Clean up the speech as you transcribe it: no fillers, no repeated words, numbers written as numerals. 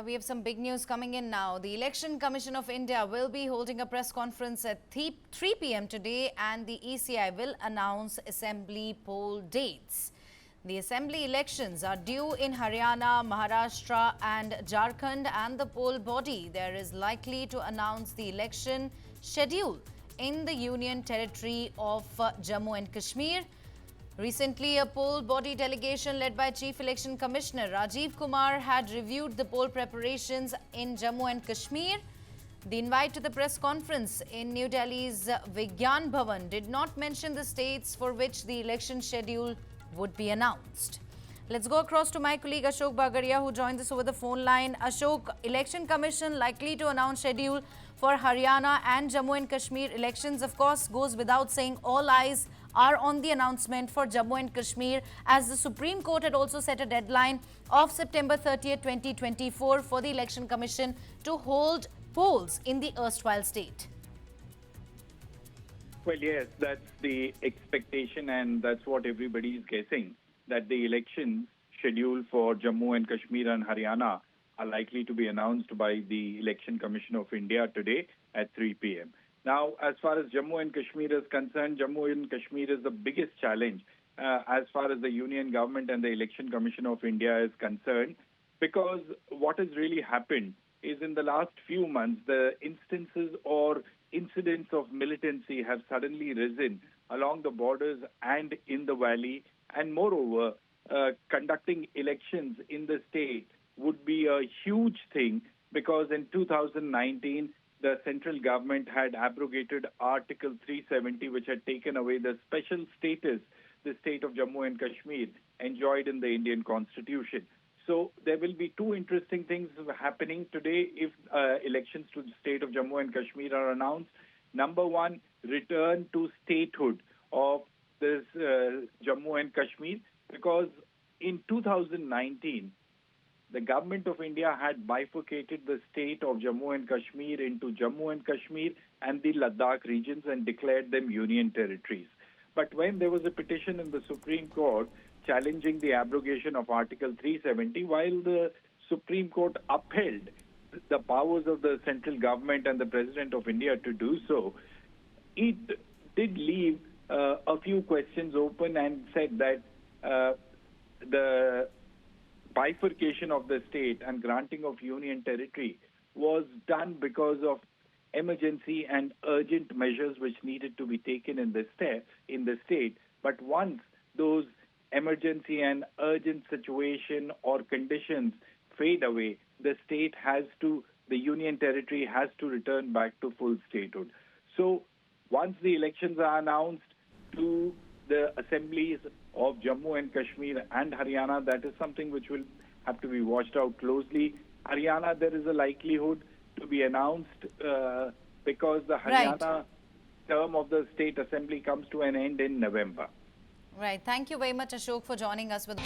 We have some big news coming in now. The Election Commission of India will be holding a press conference at 3 p.m. today, and the ECI will announce assembly poll dates. The assembly elections are due in Haryana, Maharashtra and Jharkhand, and the poll body there is likely to announce the election schedule in the Union Territory of Jammu and Kashmir. Recently, a poll body delegation led by Chief Election Commissioner Rajiv Kumar had reviewed the poll preparations in Jammu and Kashmir. The invite to the press conference in New Delhi's Vigyan Bhavan did not mention the states for which the election schedule would be announced. Let's go across to my colleague Ashok Bagaria, who joins us over the phone line. Ashok, Election Commission likely to announce schedule for Haryana and Jammu and Kashmir elections. Of course, goes without saying, all eyes are on the announcement for Jammu and Kashmir, as the Supreme Court had also set a deadline of September 30th, 2024 for the Election Commission to hold polls in the erstwhile state. Well, yes, that's the expectation, and that's what everybody is guessing, that the elections scheduled for Jammu and Kashmir and Haryana are likely to be announced by the Election Commission of India today at 3 p.m. Now, as far as Jammu and Kashmir is concerned, Jammu and Kashmir is the biggest challenge as far as the Union Government and the Election Commission of India is concerned, because what has really happened is in the last few months, the instances or incidents of militancy have suddenly risen along the borders and in the valley, and moreover, conducting elections in the state would be a huge thing, because in 2019, the central government had abrogated Article 370, which had taken away the special status the state of Jammu and Kashmir enjoyed in the Indian Constitution. So there will be two interesting things happening today if elections to the state of Jammu and Kashmir are announced. Number one, return to statehood of this Jammu and Kashmir, because in 2019, the government of India had bifurcated the state of Jammu and Kashmir into Jammu and Kashmir and the Ladakh regions and declared them union territories. But when there was a petition in the Supreme Court challenging the abrogation of Article 370, while the Supreme Court upheld the powers of the central government and the President of India to do so, it did leave a few questions open and said that the bifurcation of the state and granting of union territory was done because of emergency and urgent measures which needed to be taken in the state. But once those emergency and urgent situation or conditions fade away, the union territory has to return back to full statehood. So once the elections are announced to the assemblies of Jammu and Kashmir and Haryana, that is something which will have to be watched out closely. Haryana, there is a likelihood to be announced because the Haryana term of the state assembly comes to an end in November. Right. Thank you very much, Ashok, for joining us with